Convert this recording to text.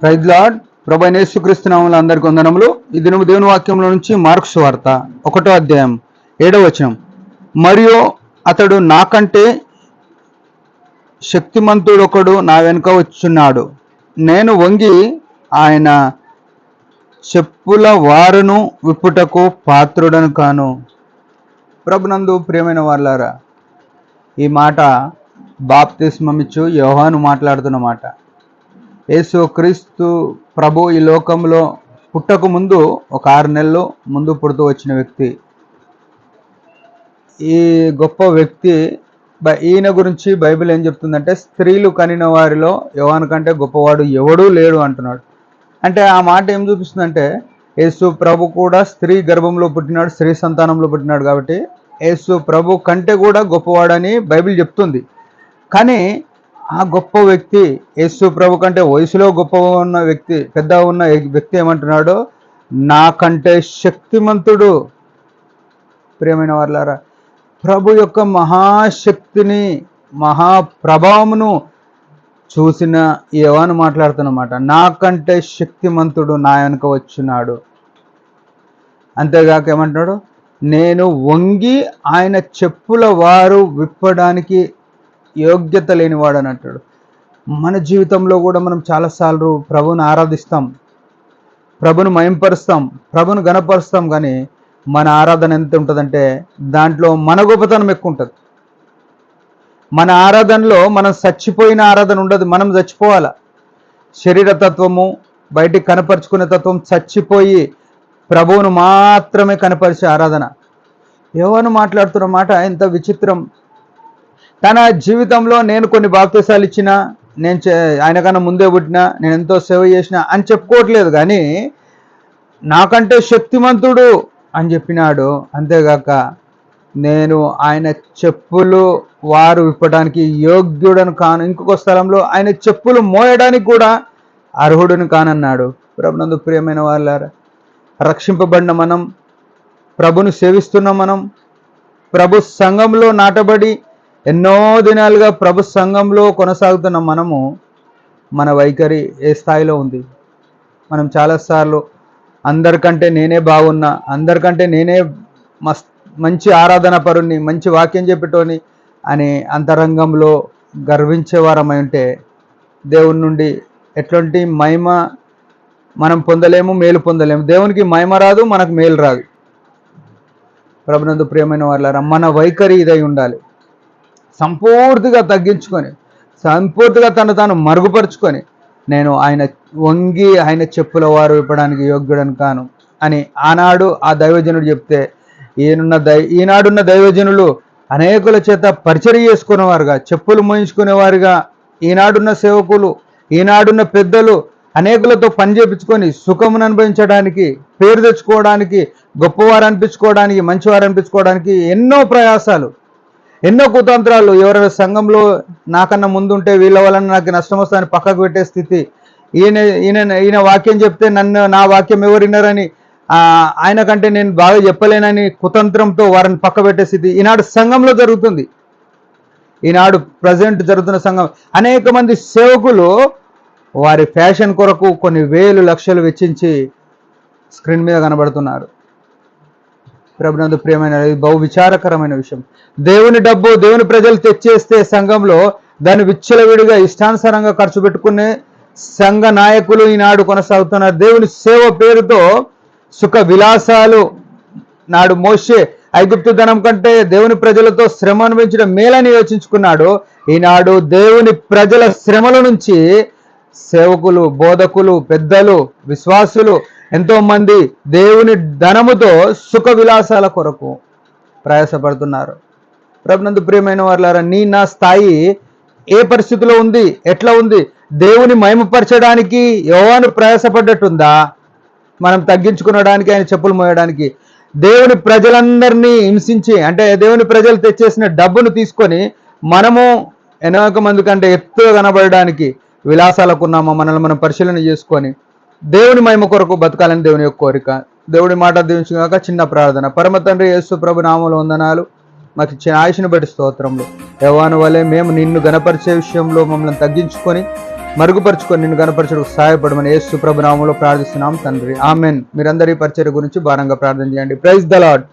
Praise lord. ప్రభు అయిన యేసుక్రీస్తు నామములో అందరికీ వందనములు. ఈ దినము దేవుని వాక్యంలో నుంచి మార్కు సువార్త 1వ అధ్యాయం 7వ వచనం. మరియు అతడు నాకంటే శక్తిమంతుడొకడు నా వెనుక వచ్చున్నాడు, నేను వంగి ఆయన చెప్పుల వారును విప్పుటకు పాత్రుడను కాను. ప్రభునందు ప్రియమైన వాళ్ళారా, ఈ మాట బాప్తిస్మమిచ్చు యోహాను మాట్లాడుతున్న మాట. యేసు క్రీస్తు ప్రభు ఈ లోకంలో పుట్టక ముందు ఒక 6 నెలలు ముందు పుడుతూ వచ్చిన వ్యక్తి. ఈ గొప్ప వ్యక్తి ఈయన గురించి బైబిల్ ఏం చెప్తుందంటే, స్త్రీలు కనిన వారిలో యోహాను కంటే గొప్పవాడు ఎవడూ లేడు అంటున్నాడు. అంటే ఆ మాట ఏం చూపిస్తుందంటే, యేసు ప్రభు కూడా స్త్రీ గర్భంలో పుట్టినాడు, స్త్రీ సంతానంలో పుట్టినాడు. కాబట్టి యేసు ప్రభు కంటే కూడా గొప్పవాడని బైబిల్ చెప్తుంది. కానీ ఆ గొప్ప వ్యక్తి, యేసు ప్రభు కంటే వయసులో గొప్ప ఉన్న వ్యక్తి, పెద్ద ఉన్న వ్యక్తి ఏమంటున్నాడు, నాకంటే శక్తిమంతుడు. ప్రియమైన వాళ్ళారా, ప్రభు యొక్క మహాశక్తిని, మహాప్రభావమును చూసిన యోహాను మాట్లాడుతున్నమాట. నాకంటే శక్తిమంతుడు నా వెనుక వచ్చున్నాడు. అంతేగాక ఏమంటున్నాడు, నేను వంగి ఆయన చెప్పుల వారు విప్పడానికి యోగ్యత లేనివాడు అని అంటాడు. మన జీవితంలో కూడా మనం చాలాసార్లు ప్రభుని ఆరాధిస్తాం, ప్రభును మహింపరుస్తాం, ప్రభును గణపరుస్తాం. కానీ మన ఆరాధన ఎంత ఉంటుందంటే దాంట్లో మన గొప్పతనం ఎక్కువ ఉంటుంది. మన ఆరాధనలో మనం చచ్చిపోయిన ఆరాధన ఉండదు, మనం చచ్చిపోవాల. శరీర తత్వము, బయటికి కనపరుచుకునే తత్వం చచ్చిపోయి ప్రభువును మాత్రమే కనపరిచే ఆరాధన. యోహాను మాట్లాడుతున్న మాట ఎంత విచిత్రం. తన జీవితంలో నేను కొన్ని బాప్తిసాలు ఇచ్చిన, నేను ఆయన కన్నా ముందే పుట్టినా, నేను ఎంతో సేవ చేసిన అని చెప్పుకోవట్లేదు, కానీ నాకంటే శక్తిమంతుడు అని చెప్పినాడు. అంతేగాక నేను ఆయన చెప్పులు వారు విప్పడానికి యోగ్యుడను కాను, ఇంకొక స్థలంలో ఆయన చెప్పులు మోయడానికి కూడా అర్హుడును కానన్నాడు. ప్రభునందు ప్రియమైన వాళ్ళారా, రక్షింపబడిన మనం, ప్రభును సేవిస్తున్న మనం, ప్రభు సంఘంలో నాటబడి ఎన్నో దినాలుగా ప్రభు సంఘంలో కొనసాగుతున్న మనము, మన వైఖరి ఏ స్థాయిలో ఉంది? మనం చాలాసార్లు అందరికంటే నేనే బాగున్నా, అందరికంటే నేనే మంచి ఆరాధన పరుణ్ణి, మంచి వాక్యం చెప్పేటోని అని అంతరంగంలో గర్వించేవారమై ఉంటే దేవుని నుండి ఎట్లాంటి మహిమ మనం పొందలేము, మేలు పొందలేము. దేవునికి మహిమ రాదు, మనకు మేలు రాదు. ప్రభునందు ప్రియమైన వాళ్ళారా, మన వైఖరి ఇదై ఉండాలి. సంపూర్తిగా తగ్గించుకొని, సంపూర్తిగా తాను మరుగుపరుచుకొని, నేను ఆయన వంగి ఆయన చెప్పుల వారు విప్పడానికి యోగ్యుడను కాను అని ఆనాడు ఆ దైవజనుడు చెప్తే, ఈనాడున్న దైవజనులు అనేకుల చేత పరిచర్య చేసుకునేవారుగా, చెప్పులు మోయించుకునేవారుగా, ఈనాడున్న సేవకులు, ఈనాడున్న పెద్దలు అనేకులతో పని చేయించుకొని సుఖమును అనుభవించడానికి, పేరు తెచ్చుకోవడానికి, గొప్పవారు అనిపించుకోవడానికి, మంచివారు అనిపించుకోవడానికి ఎన్నో ప్రయాసాలు, ఎన్నో కుతంత్రాలు. ఎవరైనా సంఘంలో నాకన్నా ముందుంటే వీళ్ళ వలన నాకు నష్టం వస్తుందని పక్కకు పెట్టే స్థితి. ఈయన వాక్యం చెప్తే నా వాక్యం ఎవరు విన్నారని, ఆయన కంటే నేను బాగా చెప్పలేనని కుతంత్రంతో వారిని పక్క పెట్టే స్థితి ఈనాడు సంఘంలో జరుగుతుంది. ఈనాడు ప్రజెంట్ జరుగుతున్న సంఘం, అనేక మంది సేవకులు వారి ఫ్యాషన్ కొరకు కొన్ని వేలు లక్షలు వెచ్చించి స్క్రీన్ మీద కనబడుతున్నారు. ప్రభునందు ప్రియమైన, బహు విచారకరమైన విషయం. దేవుని డబ్బు దేవుని ప్రజలు తెచ్చేస్తే సంఘంలో దాన్ని విచ్చలవిడిగా ఇష్టానుసారంగా ఖర్చు పెట్టుకునే సంఘ నాయకులు ఈనాడు కొనసాగుతున్నారు. దేవుని సేవ పేరుతో సుఖ విలాసాలు. నాడు మోషే ఐగుప్తు ధనం కంటే దేవుని ప్రజలతో శ్రమ అనుభవించడం మేలని యోచించుకున్నాడు. ఈనాడు దేవుని ప్రజల శ్రమల నుంచి సేవకులు, బోధకులు, పెద్దలు, విశ్వాసులు ఎంతో మంది దేవుని ధనముతో సుఖ విలాసాల కొరకు ప్రయాసపడుతున్నారు. ప్రభునందు ప్రియమైన వాళ్ళారా, నా స్థాయి ఏ పరిస్థితిలో ఉంది, ఎట్లా ఉంది? దేవుని మహిమపరచడానికి యోహాను ప్రయాసపడ్డట్టుందా? మనం తగ్గించుకునడానికి, ఆయన చెప్పులు మోయడానికి? దేవుని ప్రజలందరినీ హింసించి, అంటే దేవుని ప్రజలు తెచ్చేసిన డబ్బును తీసుకొని మనము అనేక మంది కంటే ఎత్తుగా కనబడడానికి విలాసాలకున్నామా? మనల్ని మనం పరిశీలన చేసుకొని దేవుని మహిమ కొరకు బతకాలని దేవుని యొక్క కోరిక. దేవుడి మాట దీవించుగాక. చిన్న ప్రార్థన. పరమ తండ్రి యేసు ప్రభు నామములో వందనాలు. మాకు ఇచ్చిన ఆయుష్ను బట్టి స్తోత్రములు. యోహాను వలె మేము నిన్ను గణపరిచే విషయంలో మమ్మల్ని తగ్గించుకొని మరుగుపరుచుకొని నిన్ను కనపరచడానికి సహాయపడమని యేసు ప్రభు నామములో ప్రార్థిస్తున్నాం తండ్రి, ఆమెన్. మీరందరి పరిచర్య గురించి భారంగా ప్రార్థన చేయండి. Praise the lord.